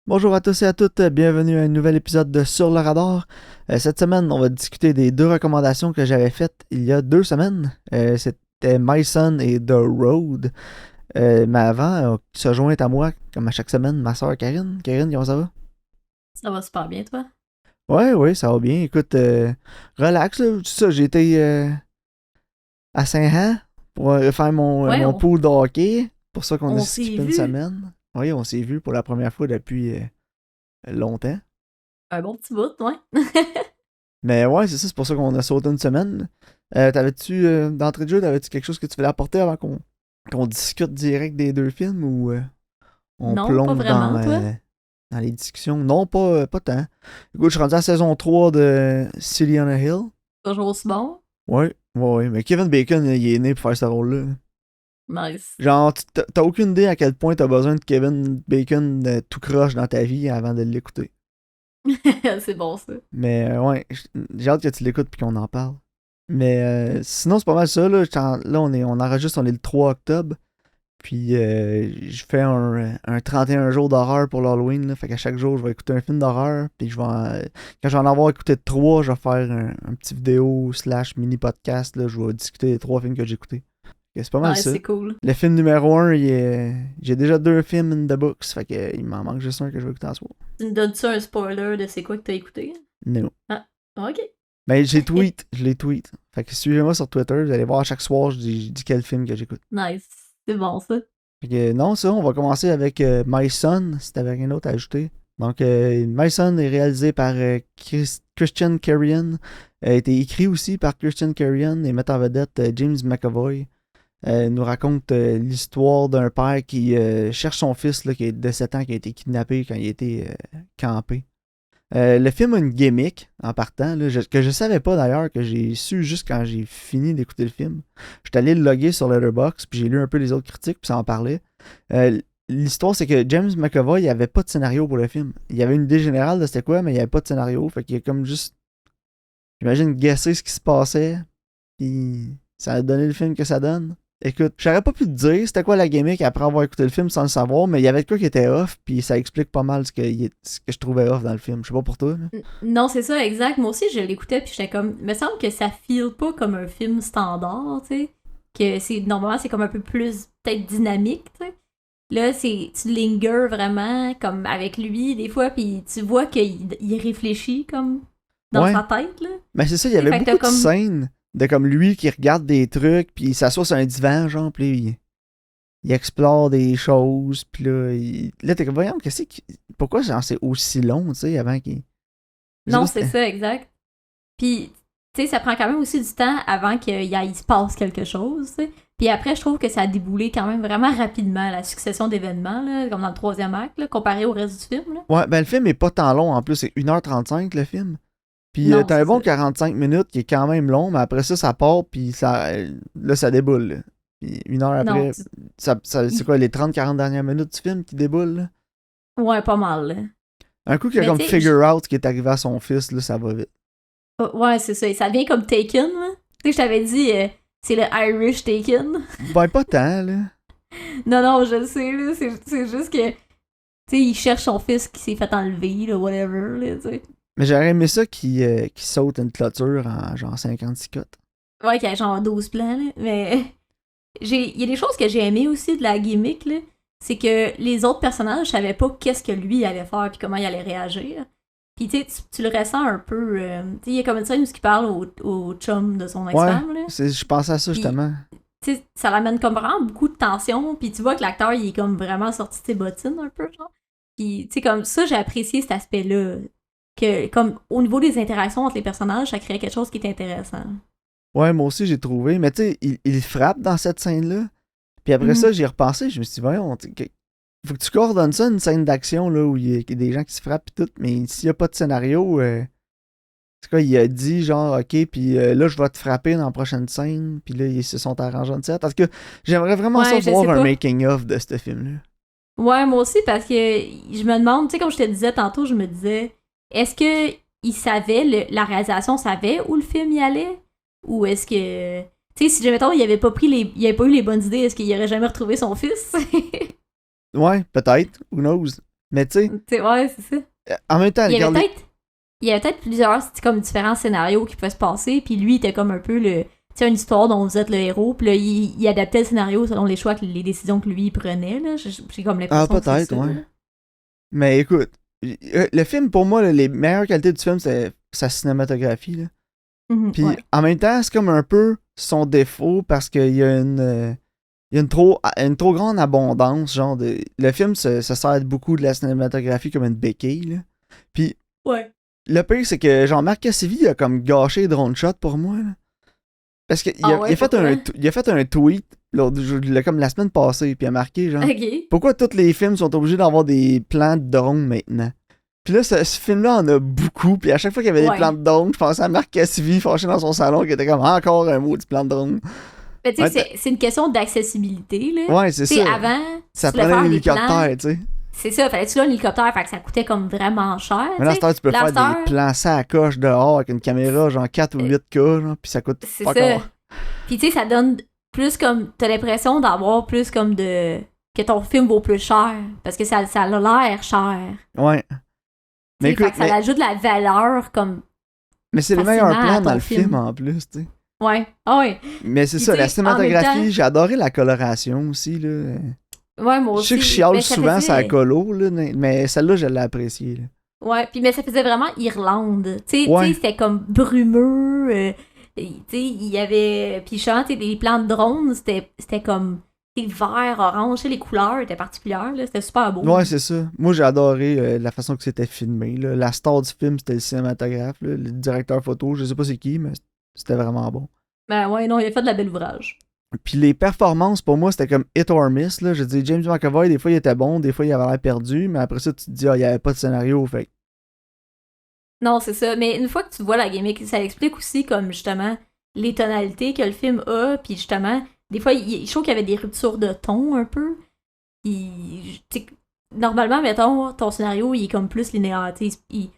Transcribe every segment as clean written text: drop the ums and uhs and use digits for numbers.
Bonjour à tous et à toutes, bienvenue à un nouvel épisode de Sur le radar. Cette semaine, on va discuter des deux recommandations que j'avais faites il y a 2 semaines. C'était My Son et The Road. Mais avant, se joint à moi, comme à chaque semaine, ma soeur Karine. Karine, comment ça va? Ça va super bien, toi? Ouais, ouais, ça va bien. Écoute, relax, là. C'est ça, j'ai été à Saint-Han pour faire Ouais, mon pool de hockey. Pour ça qu'on a on s'est skippé une vu semaine. Oui, on s'est vu pour la première fois depuis longtemps. un bon petit bout, ouais. Mais ouais, c'est ça, c'est pour ça qu'on a sauté une semaine. D'entrée de jeu, t'avais-tu quelque chose que tu voulais apporter avant qu'on discute direct des deux films ou on Non, pas plonge vraiment, toi? dans les discussions? Non, pas tant. Écoute, je suis rendu à la saison 3 de City on a Hill. Toujours aussi bon? Ouais, mais Kevin Bacon, il est né pour faire ce rôle-là. Nice. Genre, t'as aucune idée à quel point t'as besoin de Kevin Bacon tout croche dans ta vie avant de l'écouter. C'est bon, ça. Mais ouais, j'ai hâte que tu l'écoutes puis qu'on en parle. Mais sinon, c'est pas mal ça. Là, là on enregistre, on est le 3 octobre. Puis je fais un 31 jours d'horreur pour l'Halloween. Là, fait qu'à chaque jour, je vais écouter un film d'horreur. Puis quand je vais en avoir écouté 3, je vais faire un petit vidéo slash mini podcast. Là, je vais discuter des 3 films que j'ai écoutés. C'est pas mal Nice, ça. c'est cool. Le film numéro 1, j'ai déjà 2 films in the books. Fait que, il m'en manque juste un que je vais écouter en soir. Tu me donnes-tu un spoiler de c'est quoi que t'as écouté? Non. Ah, ok. Mais je les tweet. Fait que suivez-moi sur Twitter, vous allez voir à chaque soir, je dis quel film que j'écoute. Nice. C'est bon, ça. Fait que non, ça, on va commencer avec My Son, si t'avais rien d'autre à ajouter. Donc, My Son est réalisé par Christian Carrion, a été écrit aussi par Christian Carrion et met en vedette James McAvoy. Nous raconte l'histoire d'un père qui cherche son fils là, qui est de 7 ans, qui a été kidnappé quand il était campé. Le film a une gimmick en partant, là, que je savais pas d'ailleurs, que j'ai su juste quand j'ai fini d'écouter le film. J'étais allé le loguer sur Letterboxd, puis j'ai lu un peu les autres critiques, puis ça en parlait. L'histoire, c'est que James McAvoy, il avait pas de scénario pour le film. Il y avait une idée générale de c'était quoi, mais il y avait pas de scénario. Fait qu'il a comme juste, j'imagine, guessé ce qui se passait, puis ça a donné le film que ça donne. Écoute, j'aurais pas pu te dire c'était quoi la gimmick après avoir écouté le film sans le savoir, mais il y avait de quoi qui était off, puis ça explique pas mal ce que je trouvais off dans le film. Je sais pas pour toi, là. Non, c'est ça, exact. Moi aussi, je l'écoutais, puis j'étais comme. Il me semble que ça feel pas comme un film standard, tu sais. Que c'est. Normalement, c'est comme un peu plus, peut-être dynamique, tu sais. Là, c'est. Tu lingers vraiment, comme avec lui, des fois, puis tu vois qu'il réfléchit, comme. Dans Ouais. sa tête, là. Mais c'est ça, il y Tu sais, avait fait que t'as beaucoup de comme. scènes de comme lui qui regarde des trucs, puis il s'assoit sur un divan, genre, puis là, il explore des choses, puis là t'es comme, voyons, pourquoi genre, c'est aussi long, tu sais, avant qu'il. Je sais Non, pas, c'est c'était. ça, exact. Puis, tu sais, ça prend quand même aussi du temps avant qu'il se passe quelque chose, tu sais. Puis après, je trouve que ça a déboulé quand même vraiment rapidement, la succession d'événements, là, comme dans le troisième acte, là, comparé au reste du film, là. Ouais, ben le film est pas tant long en plus, c'est 1h35 le film. Puis Non, t'as un c'est bon ça. 45 minutes qui est quand même long, mais après ça, ça part, puis là, ça déboule. Là. Puis 1 heure Non, après, c'est quoi, les 30-40 dernières minutes du film qui déboulent, là? ouais, pas mal, là. Un coup qu'il a Mais comme tu sais, figure out ce qui est arrivé à son fils, là, ça va vite. ouais, c'est ça. Ça devient comme Taken, là. Tu sais, je t'avais dit, c'est le Irish Taken. Ben, pas tant, là. Non, non, je le sais, là. C'est juste que, tu sais, il cherche son fils qui s'est fait enlever, là, whatever, là, tu sais. Mais j'aurais aimé ça qui saute une clôture en genre 56 cotes. Ouais, qu'il y a genre 12 plans, là. Mais il y a des choses que j'ai aimées aussi de la gimmick, là. C'est que les autres personnages savaient pas qu'est-ce que lui allait faire puis comment il allait réagir. Puis tu sais, tu le ressens un peu. Tu sais, il y a comme une scène où il parle au chum de son Ouais, ex-femme, là. je pensais à ça Puis, justement. tu sais, ça l'amène comme vraiment beaucoup de tension. Puis tu vois que l'acteur, il est comme vraiment sorti de ses bottines un peu, genre. Puis tu sais, comme ça, j'ai apprécié cet aspect-là. Que, comme, au niveau des interactions entre les personnages, ça crée quelque chose qui est intéressant. Ouais, moi aussi j'ai trouvé. Mais tu sais, il frappe dans cette scène-là. Puis après Mhm. ça, j'y ai repensé. Je me suis dit, voyons, faut que tu coordonnes ça, une scène d'action là, où il y a des gens qui se frappent et tout. Mais s'il n'y a pas de scénario, c'est quoi, il a dit genre, ok, puis là, je vais te frapper dans la prochaine scène. Puis là, ils se sont arrangés de ça. Parce que j'aimerais vraiment ça Ouais, je sais voir un pas. making-of de ce film-là. Ouais, moi aussi, parce que je me demande, tu sais, comme je te disais tantôt, je me disais, est-ce que il savait, la réalisation savait où le film y allait? Ou est-ce que. Tu sais, si, mettons, il avait pas eu les bonnes idées, est-ce qu'il aurait jamais retrouvé son fils? Ouais, peut-être. Who knows? Mais tu sais, Ouais, c'est ça. en même temps, Il y avait regarde. peut-être plusieurs comme différents scénarios qui pouvaient se passer, puis lui il était comme un peu le une histoire dont vous êtes le héros, puis là il adaptait le scénario selon les choix, les décisions que lui il prenait là. J'ai comme Ah, l'impression que c'est peut-être, ça. ouais. Là. Mais écoute, le film, pour moi, là, les meilleures qualités du film, c'est sa cinématographie. Là. Puis Ouais. en même temps, c'est comme un peu son défaut parce qu'il y a il y a une trop grande abondance. Genre le film se sert beaucoup de la cinématographie comme une béquille. Là. Puis Ouais. le pire, c'est que genre Marc Cassivi a comme gâché Drone Shot pour moi. Là. Parce qu'il Ah ouais, il a fait un tweet comme la semaine passée, puis il a marqué genre Ok. pourquoi tous les films sont obligés d'avoir des plans de drone maintenant? Puis là, ce film-là en a beaucoup, puis à chaque fois qu'il y avait des Ouais. plans de drone, je pensais à Marc Cassivi fâché dans son salon qui était comme encore un mot du plan de drone. Mais tu sais, Ouais, c'est une question d'accessibilité, là. Ouais, c'est Tu sais, ça. avant, Ça tu voulais prenait faire un des plans. hélicoptère, tu sais. C'est ça, fallait-tu là un hélicoptère, fait que ça coûtait comme vraiment cher. Mais là, à cette heure, tu peux Là, à faire cette des heure, plans ça à coche dehors avec une caméra, genre 4 ou 8K, genre, puis ça coûte c'est pas ça. encore. Puis tu sais, ça donne plus comme. T'as l'impression d'avoir plus comme de. Que ton film vaut plus cher. Parce que ça a l'air cher. Ouais. Mais Fait écoute, que ça ajoute de la valeur comme. mais c'est les facilement meilleurs à plans ton dans le film film. en plus, tu sais. Ouais. Ah ouais. Mais c'est Puis, ça, tu la sais, en même cinématographie, temps- j'ai adoré la coloration aussi, là. Ouais, moi Je aussi. sais que je chiale Mais ça souvent faisait- sur la colo, là, mais celle-là, je l'ai appréciée, là. Ouais, puis mais ça faisait vraiment Irlande. Tu sais, Ouais. c'était comme brumeux. Tu sais, il y avait. Puis je sais, les plans de drone, c'était comme. Des vert, orange, tu sais, les couleurs étaient particulières, là. C'était super beau. Ouais, c'est ça. Moi, j'ai adoré la façon que c'était filmé, là. La star du film, c'était le cinématographe, là, le directeur photo, je sais pas c'est qui, mais c'était vraiment bon. Ben ouais, non, il a fait de la belle ouvrage. Puis les performances, pour moi, c'était comme hit or miss, là. Je dis, James McAvoy, des fois, il était bon, des fois, il avait l'air perdu, mais après ça, tu te dis, ah, il y avait pas de scénario, fait que- Non, c'est ça. Mais une fois que tu vois la gimmick, ça explique aussi comme justement les tonalités que le film a, puis justement, des fois, je trouve qu'il y avait des ruptures de ton un peu. Puis, tu sais, normalement, mettons, ton scénario, il est comme plus linéaire.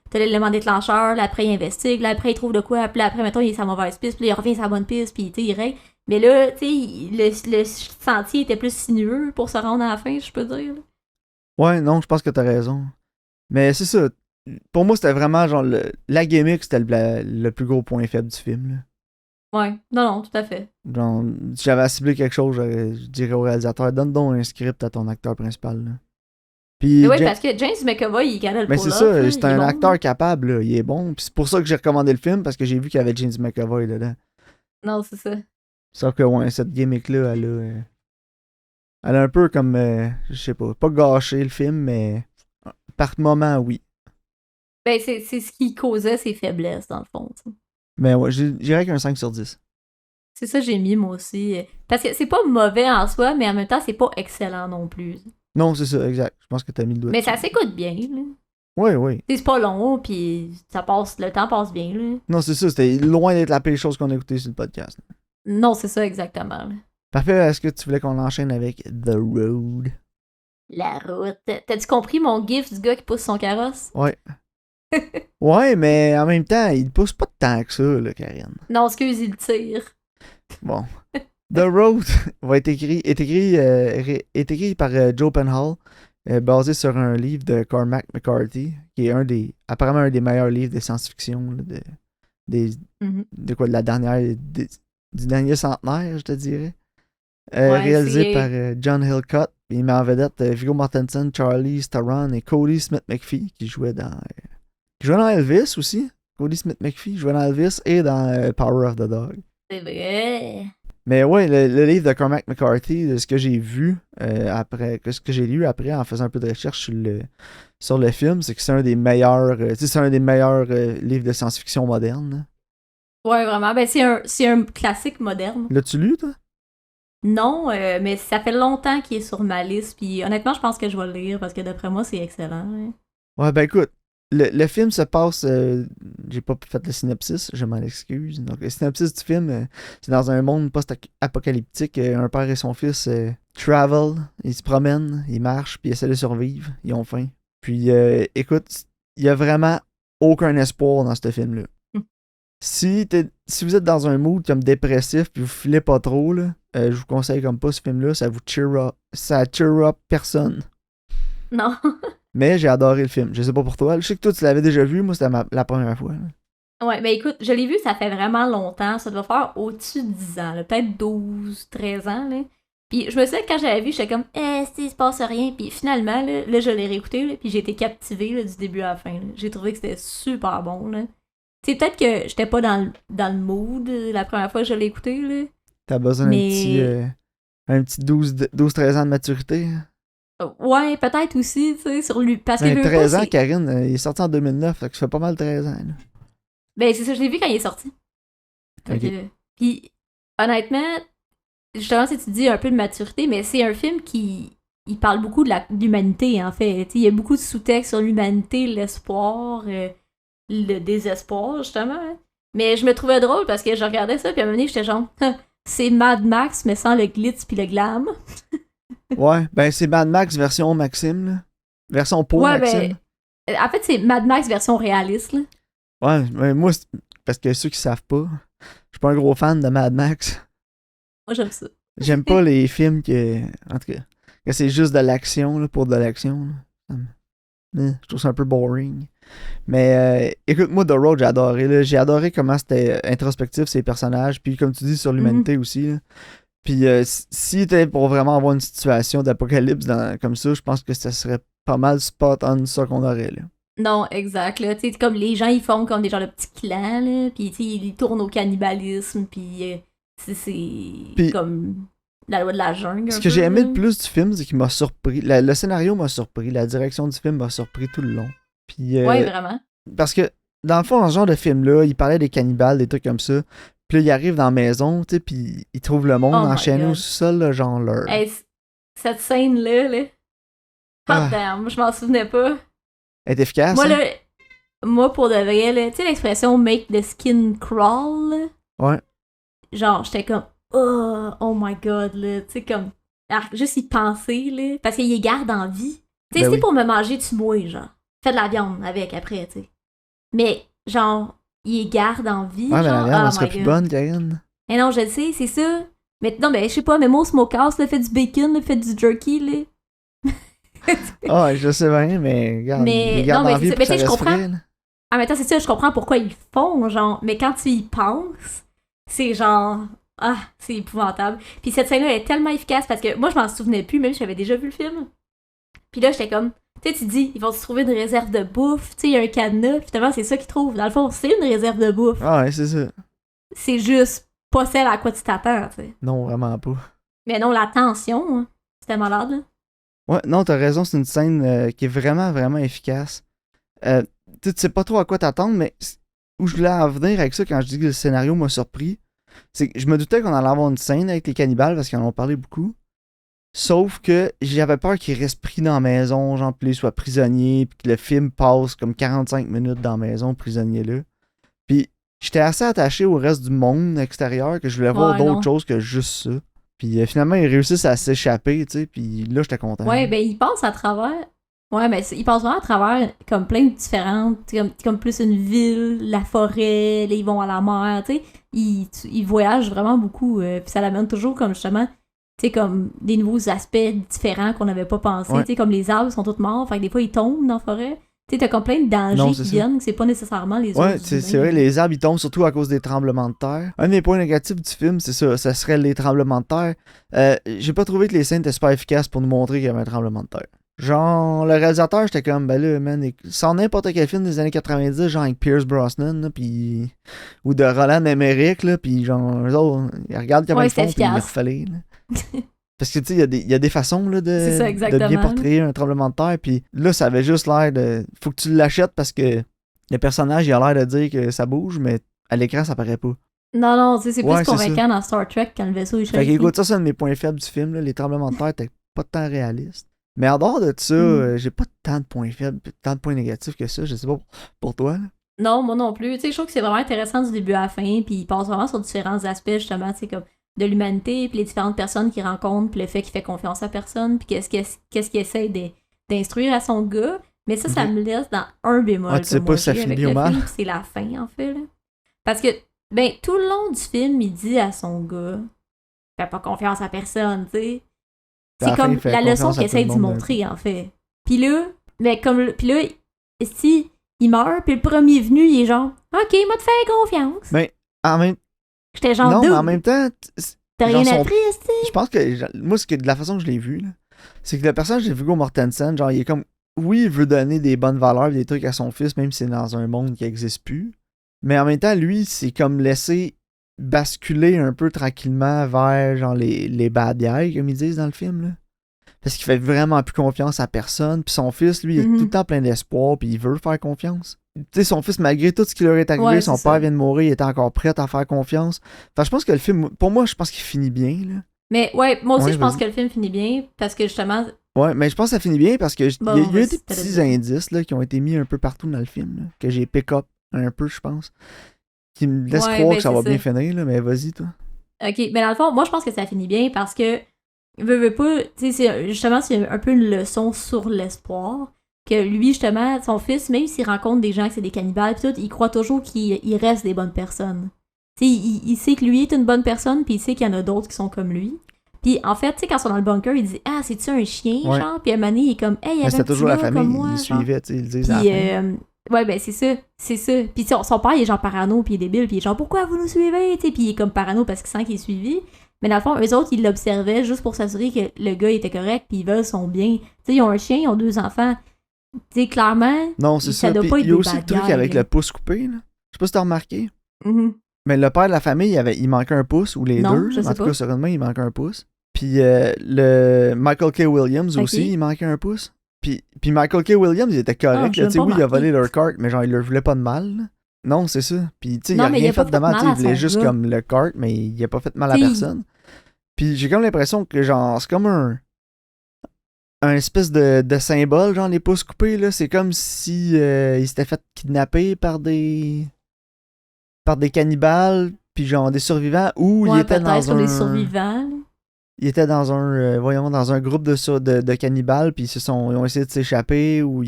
T'as l'élément déclencheur, là, après, il investigue, là, après, il trouve de quoi, puis là, après, mettons, il est sur la mauvaise piste, puis là, il revient sur la bonne piste, puis il règle. Mais là, tu sais, le sentier était plus sinueux pour se rendre à la fin, je peux dire. Là. Ouais, non, je pense que t'as raison. Mais c'est ça. Pour moi, c'était vraiment genre la gimmick, c'était le plus gros point faible du film, là. Ouais, non, tout à fait. Genre, si j'avais à cibler quelque chose, je dirais au réalisateur, donne donc un script à ton acteur principal. Là. Puis, Mais ouais, parce que James McAvoy, il connaît le mais pull-off, c'est ça, là, c'est il est un bon, acteur là. capable, là, il est bon. Puis c'est pour ça que j'ai recommandé le film, parce que j'ai vu qu'il y avait James McAvoy dedans. Non, c'est ça. Sauf que, ouais, cette gimmick-là, elle a un peu comme, je sais pas gâché le film, mais par moment, oui. Ben, c'est ce qui causait ses faiblesses, dans le fond. T'sais. Mais ouais, je dirais qu'un 5 sur 10. C'est ça que j'ai mis, moi aussi. Parce que c'est pas mauvais en soi, mais en même temps, c'est pas excellent non plus. Non, c'est ça, exact. Je pense que t'as mis le doigt Mais ça dessus. s'écoute bien, là. Oui, oui. C'est pas long, puis ça passe, le temps passe bien, là. Non, c'est ça, c'était loin d'être la pire chose qu'on a écoutée sur le podcast. Non, c'est ça, exactement. Là. Parfait, est-ce que tu voulais qu'on enchaîne avec The Road? La route. T'as-tu compris mon gif du gars qui pousse son carrosse? Ouais. Ouais, mais en même temps, il pousse pas de temps que ça, là, Karine. Non, excuse, il tire. Bon. The Road est écrit par Joe Penhall, basé sur un livre de Cormac McCarthy, qui est apparemment un des meilleurs livres de science-fiction là, de la dernière du dernier centenaire, je te dirais. Ouais, Réalisé c'est- par John Hillcott. Il met en vedette Viggo Mortensen, Charlie Theron et Cody Smith McPhee qui jouait dans Elvis aussi. Cody Smith McPhee jouait dans Elvis et dans Power of the Dog. C'est vrai. Mais ouais, le livre de Cormac McCarthy, de ce que j'ai vu ce que j'ai lu après en faisant un peu de recherche sur le film, c'est que c'est un des meilleurs, livres de science-fiction moderne. Ouais, vraiment. Ben, c'est un classique moderne. L'as-tu lu, toi? Non, mais ça fait longtemps qu'il est sur ma liste, puis honnêtement, je pense que je vais le lire, parce que d'après moi, c'est excellent. Hein. Ouais, ben écoute, le film se passe. J'ai pas fait le synopsis, je m'en excuse. Donc, le synopsis du film, c'est dans un monde post-apocalyptique. Un père et son fils travel, ils se promènent, ils marchent, puis ils essaient de survivre. Ils ont faim. Puis, écoute, il y a vraiment aucun espoir dans ce film-là. Si vous êtes dans un mood comme dépressif, puis vous filez pas trop, là, je vous conseille comme pas ce film-là, ça cheer up personne. Non. Mais j'ai adoré le film. Je sais pas pour toi. Je sais que toi, tu l'avais déjà vu. Moi, c'était la première fois. Là. Ouais, ben écoute, je l'ai vu, ça fait vraiment longtemps. Ça doit faire au-dessus de 10 ans, là, peut-être 12, 13 ans. Là. Puis je me souviens que quand j'avais vu, j'étais comme, il se passe rien. Puis finalement, là je l'ai réécouté, là, puis j'ai été captivée là, du début à la fin. Là. J'ai trouvé que c'était super bon. Là. Tu sais, peut-être que j'étais pas dans le mood la première fois que je l'ai écouté. Là. T'as besoin un petit 12-13 ans de maturité. Ouais, peut-être aussi, tu sais, sur lui. Parce que Ben, veux 13 pas, ans, Karine, il est sorti en 2009, fait que ça fait pas mal 13 ans. Là. Ben, c'est ça, je l'ai vu quand il est sorti. Puis, honnêtement, justement, si tu dis un peu de maturité, mais c'est un film qui il parle beaucoup de l'humanité, en fait. T'sais, il y a beaucoup de sous-textes sur l'humanité, l'espoir, le désespoir, justement. Hein. Mais je me trouvais drôle parce que je regardais ça, puis à un moment donné, j'étais genre, c'est Mad Max, mais sans le glitz puis le glam. Ouais, ben c'est Mad Max version Maxime, là. Version pour Ouais, Maxime. ben, en fait, c'est Mad Max version réaliste, là. Ouais, mais moi, parce que ceux qui savent pas, je suis pas un gros fan de Mad Max. Moi, j'aime ça. J'aime pas les films en tout cas, que c'est juste de l'action, là, pour de l'action. Là. Je trouve ça un peu boring. Mais écoute, moi, The Road, j'ai adoré. Là. J'ai adoré comment c'était introspectif, ces personnages. Puis, comme tu dis, sur l'humanité aussi. Là. Puis, si t'es pour vraiment avoir une situation d'apocalypse comme ça, je pense que ça serait pas mal spot on ça qu'on aurait. Là. Non, exact. Là. T'sais, comme les gens, ils font comme des genres de petits clans, là, puis ils tournent au cannibalisme, puis c'est comme la loi de la jungle. Ce que j'ai aimé le plus du film, c'est qu'il m'a surpris. Le scénario m'a surpris, la direction du film m'a surpris tout le long. Puis, ouais, vraiment. Parce que, dans le fond, dans ce genre de film-là, il parlait des cannibales, des trucs comme ça. Puis là, il arrive dans la maison, tu sais, puis il trouve le monde enchaîné au sous-sol, là, genre leur. Hey, cette scène-là, là. Hot damn, je m'en souvenais pas. Elle est efficace. Moi, hein? là, moi, pour de vrai, là, tu sais l'expression make the skin crawl, là? Ouais. Genre, j'étais comme, oh my god, là, tu sais, comme, juste y penser, là, parce qu'il les garde en vie. Tu sais, c'est pour me manger, tu mouilles, genre. Fais de la viande avec après, tu sais. Mais, genre, il les garde en vie. Ouais, genre, mais la viande, elle serait plus bonne, Karine. Mais non, je le sais, c'est ça. Mais non, mais je sais pas, mais moi, au smokehouse, là, fait du bacon, là, fait du jerky, là. Ah, je sais bien, mais regarde, ils gardent en vie pour que ça reste frais, là. Ah, mais attends, c'est ça, je comprends pourquoi ils font, genre, mais quand tu y penses, c'est genre, c'est épouvantable. Puis cette scène-là est tellement efficace parce que moi, je m'en souvenais plus, même si j'avais déjà vu le film. Puis là, j'étais comme, tu sais, tu dis, ils vont se trouver une réserve de bouffe, tu sais, il y a un cadenas, puis finalement, c'est ça qu'ils trouvent. Dans le fond, c'est une réserve de bouffe. Ah ouais, c'est ça. C'est juste pas celle à quoi tu t'attends, tu sais. Non, vraiment pas. Mais non, la tension, hein, c'était malade, là. Ouais, non, t'as raison, c'est une scène qui est vraiment, vraiment efficace. Tu sais pas trop à quoi t'attendre, mais où je voulais en venir avec ça quand je dis que le scénario m'a surpris, c'est que je me doutais qu'on allait avoir une scène avec les cannibales parce qu'ils en ont parlé beaucoup. Sauf que j'avais peur qu'ils restent pris dans la maison, genre, puis ils soient prisonniers, puis que le film passe comme 45 minutes dans la maison, prisonnier-là. Puis j'étais assez attaché au reste du monde extérieur que je voulais voir d'autres choses que juste ça. Puis finalement, ils réussissent à s'échapper, tu sais, puis là, j'étais content. Ouais, ben, ils passent à travers. Ouais, mais ils passent vraiment à travers comme plein de différentes. Comme plus une ville, la forêt, là, ils vont à la mer, tu sais. Ils voyagent vraiment beaucoup. Puis ça l'amène toujours comme justement, tu sais, comme des nouveaux aspects différents qu'on n'avait pas pensé. Tu sais, comme les arbres sont tous morts, fait que des fois ils tombent dans la forêt. Tu sais, t'as comme plein de dangers qui viennent, que c'est pas nécessairement les autres. Ouais, c'est vrai, les arbres ils tombent surtout à cause des tremblements de terre. Un des points négatifs du film, c'est ça, ça serait les tremblements de terre. J'ai pas trouvé que les scènes étaient super efficaces pour nous montrer qu'il y avait un tremblement de terre. Genre, le réalisateur, j'étais comme, ben là, man, sans n'importe quel film des années 90, genre avec Pierce Brosnan, là, pis, ou de Roland Emmerich, là, pis genre, eux autres, ils regardent comment ils font, pis ils le refallent, là. Parce que, tu sais, il y a des façons, là, de bien portrayer un tremblement de terre, pis là, ça avait juste l'air de... Faut que tu l'achètes parce que le personnage, il a l'air de dire que ça bouge, mais à l'écran, ça paraît pas. Non, tu sais, c'est plus convaincant dans Star Trek quand le vaisseau est Fait qu'écoute, ça, c'est un de mes points faibles du film, là, les tremblements de terre étaient pas tant réalistes. Mais en dehors de ça, j'ai pas tant de points faibles, tant de points négatifs que ça. Je sais pas pour toi. Là. Non, moi non plus. Tu sais, je trouve que c'est vraiment intéressant du début à la fin, puis il passe vraiment sur différents aspects, justement, tu sais, comme de l'humanité, puis les différentes personnes qu'il rencontre, puis le fait qu'il fait confiance à personne, puis qu'est-ce qu'il essaie d'instruire à son gars. Mais ça me laisse dans un bémol. Tu sais pas si ça finit bien ou mal. C'est la fin, en fait. Là. Parce que, ben, tout le long du film, il dit à son gars, fais pas confiance à personne, tu sais. C'est comme la leçon qu'il essaie d'y montrer, en fait. Puis là, Mais comme. Puis là, si il meurt, puis le premier venu, il est genre, OK, m'a te fait confiance. Mais en même J'étais genre, non, dude, mais en même temps, t'as genre, rien à son- triste, tu je pense que moi, de la façon que je l'ai vu, là, c'est que le personnage de Viggo Mortensen, genre, il est comme. Oui, il veut donner des bonnes valeurs, des trucs à son fils, même si c'est dans un monde qui n'existe plus. Mais en même temps, lui, c'est comme laisser basculer un peu tranquillement vers genre les bad guys, comme ils disent dans le film. Là. Parce qu'il fait vraiment plus confiance à personne. Puis son fils, lui, il est tout le temps plein d'espoir, puis il veut faire confiance. Tu sais, son fils, malgré tout ce qui leur est arrivé, Ouais, son c'est père ça. vient de mourir, il était encore prêt à faire confiance. Enfin, je pense que le film, pour moi, je pense qu'il finit bien. Là. Mais ouais, moi aussi, Ouais, je pense vas-y. que le film finit bien, parce que justement. Ouais, mais je pense que ça finit bien parce que Bon, il y a vas-y, des t'allais petits dire. indices là, qui ont été mis un peu partout dans le film, là, que j'ai pick up un peu, je pense, qui me laissent Ouais, croire ben que ça c'est va ça. bien finir, là, mais vas-y, toi. OK, mais dans le fond, moi, je pense que ça finit bien parce que, veux pas, tu sais, justement, c'est un peu une leçon sur l'espoir. Que lui, justement, son fils, même s'il rencontre des gens que c'est des cannibales, pis tout, il croit toujours qu'il reste des bonnes personnes. Tu sais, il sait que lui est une bonne personne, puis il sait qu'il y en a d'autres qui sont comme lui. Puis en fait, tu sais, quand ils sont dans le bunker, il dit Ah, c'est-tu un chien, Ouais. genre? Puis à un moment donné, il est comme Hey, il y Mais avait un c'était petit toujours la gars famille, comme moi, ils genre. suivaient, tu sais, ils le disent à la Puis, fin. ouais, ben c'est ça, c'est ça. Puis son père, il est genre parano, puis il est débile, puis il est genre Pourquoi vous nous suivez? Tu sais, puis il est comme parano parce qu'il sent qu'il est suivi. Mais dans le fond, eux autres, ils l'observaient juste pour s'assurer que le gars était correct, puis ils veulent son bien. Tu sais, ils ont un chien, ils ont 2 enfants. Tu sais, clairement, Non, c'est ça. doit Puis pas il être y a des aussi le bad truc guys, avec là. le pouce coupé, là. Je sais pas si t'as remarqué. Mhm. Mais le père de la famille, il manquait un pouce, ou les Non, deux. je En sais tout pas. cas, sur une main, il manquait un pouce. Puis le Michael K. Williams Ok. aussi, il manquait un pouce. Puis Michael K. Williams, il était correct. j'ai là. même Tu sais, pas oui, il a remarqué. volé leur cart, mais genre, il leur voulait pas de mal. Là. Non, c'est ça. Puis, tu sais, il Non, a mais il rien a pas fait de fait mal. Tu mal sais, il à voulait son juste gars. comme le cart, mais il a pas fait de mal à T'sais, personne. Puis j'ai comme l'impression que, genre, c'est comme un espèce de symbole, genre, les pouces coupés, là. C'est comme si il s'était fait kidnapper par des cannibales, puis genre des survivants, ou il Ouais, était peut-être dans sur les un... survivants. Là. Il était dans un, voyons, dans un groupe de cannibales, puis ils ont essayé de s'échapper, ou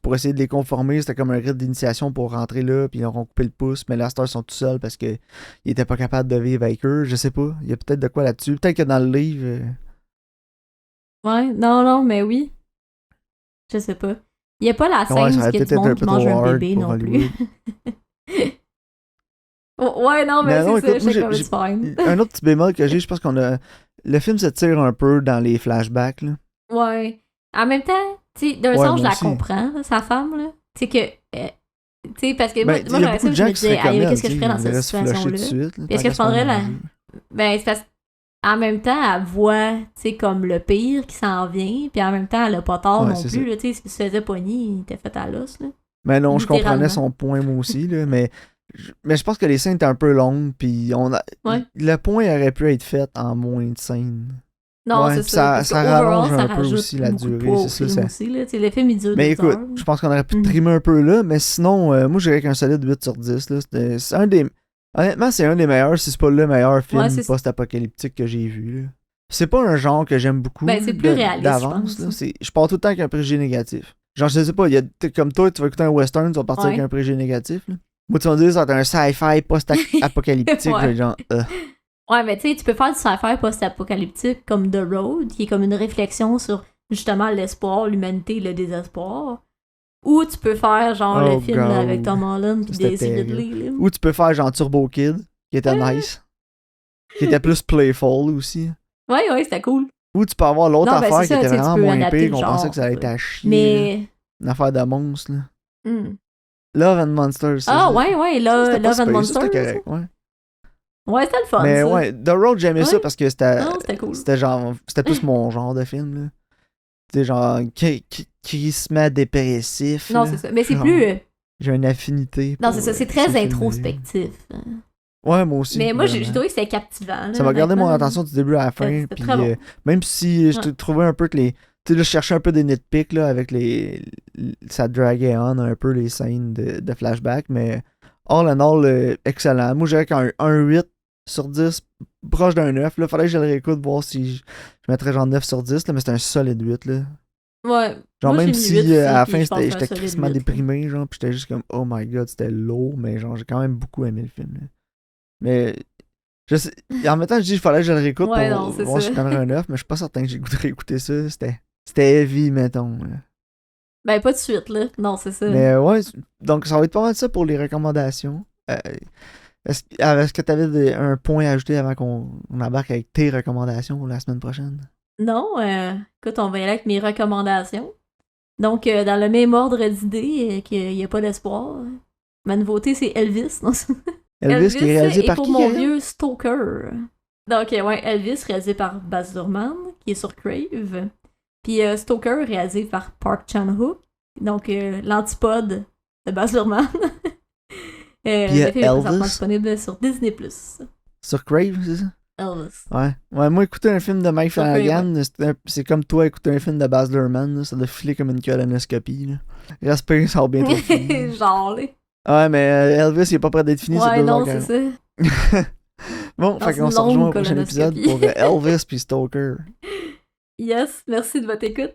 pour essayer de les conformer, c'était comme un rite d'initiation pour rentrer là, puis ils leur ont coupé le pouce, mais là, ils sont tout seuls parce qu'ils étaient pas capables de vivre avec eux, je sais pas. Il y a peut-être de quoi là-dessus. Peut-être que dans le livre... Ouais, non, mais oui. Je sais pas. Il y a pas la ouais, scène ça où aurait il y a peut-être du été un monde qui peu mange trop un hard bébé pour non Hollywood. plus. Ouais, non, mais Non, c'est ça, écoute, moi, j'étais comme it's fine. un autre petit bémol que j'ai, je pense qu'on a... Le film se tire un peu dans les flashbacks, là. Ouais. En même temps, tu sais, d'un Ouais, sens, je moi la aussi. comprends, là, sa femme, là. Tu sais que. Tu sais, parce que Ben, moi il y a j'aurais beaucoup ça, de je gens me qui disais, seraient comme aïe, elle, qu'est-ce que tu je sais, ferais ils dans cette verraient se flusher situation-là? tout de suite. Là, Puis est-ce tant que qu'à je se faire prendrais la. manger. Ben, c'est parce en même temps, elle voit, tu sais, comme le pire qui s'en vient, puis en même temps, elle a pas tort Ouais, non c'est plus, ça. là, tu sais, s'il se faisait pogner, il était fait à l'os, là. Mais non, je comprenais Littéralement. son point, moi aussi, là, mais je pense que les scènes étaient un peu longues, puis Ouais. le point aurait pu être fait en moins de scènes. Non, Ouais, c'est puis ça, parce que ça overall, rallonge ça un peu rajoute aussi la beaucoup de durée, poids au c'est ça. film aussi, là. Tu sais, le film, il dure Mais 2 heures. écoute, je pense qu'on aurait pu Mhm. trimer un peu là, mais sinon, moi, je dirais qu'un solide 8 sur 10, là, c'est un des... Honnêtement, c'est un des meilleurs, si c'est pas le meilleur film Ouais, c'est ça. post-apocalyptique que j'ai vu, là. C'est pas un genre que j'aime beaucoup Ben, c'est plus réaliste, je d'avance. pense. Là. Je pars tout le temps avec un préjugé négatif. Genre, je sais pas, comme toi, tu vas écouter un western, tu vas partir avec Ouais. un préjugé négatif. Là. Moi, tu vas me dire, ça va être un sci-fi post-apocalyptique. Ouais. Genre, Ouais, mais tu sais, tu peux faire du sci-fi post-apocalyptique comme The Road, qui est comme une réflexion sur justement l'espoir, l'humanité, le désespoir. Ou tu peux faire genre le Oh, film là, avec God. Tom Holland Ça, puis c'était Daisy terrible. Ridley. Là. Ou tu peux faire genre Turbo Kid, qui était nice. Qui était plus playful aussi. Ouais, c'était cool. Ou tu peux avoir l'autre Non, ben, affaire c'est qui ça, était tu sais, tu vraiment peux moins adapter pire, le qu'on genre. pensait que ça allait être ça. à chier. Là. Mais. Une affaire de monstre, là. hmm. Love and Monsters. Ah, ouais, Ça, là, c'était pas Love and super, ça, Monsters. c'était correct, ouais. Ouais, c'était le fun, Mais ça. ouais, The Road, j'aimais ça Ouais. parce que c'était Non, c'était cool. c'était plus mon genre de film, là. Tu sais, genre, crissement dépressif. Non, là. c'est ça. Mais c'est Genre, plus. J'ai une affinité. Non, pour, c'est ça, c'est ce très film-là. introspectif. Ouais, moi aussi. Mais moi, j'ai vraiment. trouvé que c'était captivant. Ça m'a gardé mon honnêtement. attention du début à la fin. C'était Puis très bon. même si je Ouais. trouvais un peu que les. Tu sais, là, je cherchais un peu des nitpicks là, avec ça draguait on un peu les scènes de flashback, mais all in all, excellent. Moi, je dirais qu'un 8 sur 10, proche d'un 9. Là, fallait que je le réécoute, voir si je mettrais genre 9 sur 10, là, mais c'était un solide 8. Là. Ouais. Genre, Moi, même j'ai mis si 8 aussi, à la puis fin, je pense que c'est un j'étais solide crissement 8, là. déprimé, genre, puis j'étais juste comme, oh my god, c'était lourd, mais genre, j'ai quand même beaucoup aimé le film. Là. Mais, je sais, en même temps, je dis, il fallait que je le réécoute Ouais, pour non, c'est voir ça. si je donnerais un 9, mais je suis pas certain que j'ai goûté réécouter ça. C'était heavy, mettons. Là. Ben, pas de suite, là. Non, c'est ça. Mais ouais, donc ça va être pas mal ça pour les recommandations. Est-ce que tu avais un point à ajouter avant qu'on embarque avec tes recommandations pour la semaine prochaine? Non, écoute, on va y aller avec mes recommandations. Donc, dans le même ordre d'idées, qu'il n'y a pas d'espoir, ma nouveauté, c'est Elvis. Non, Elvis qui est réalisé et par pour qui, mon Karine? vieux Stoker. Donc, ouais, Elvis, réalisé par Baz Luhrmann, qui est sur Crave. Puis Stoker, réalisé par Park Chan-wook. Donc, l'antipode de Baz Luhrmann. Puis le film est présentement Elvis disponible sur Disney+. sur Crave, c'est ça? Elvis. Ouais, moi écouter un film de Mike Sur Crave, Flanagan, c'est comme toi écouter un film de Baz Luhrmann, là, ça doit filer comme une colonoscopie. Là. J'espère que ça va bientôt finir. Genre, là. Ouais, mais Elvis il est pas prêt d'être fini, Ouais, c'est non, 2h40. c'est ça. Bon, Dans fait qu'on une se rejoint au longue prochain épisode colonoscopie. pour Elvis puis Stoker. Yes, merci de votre écoute.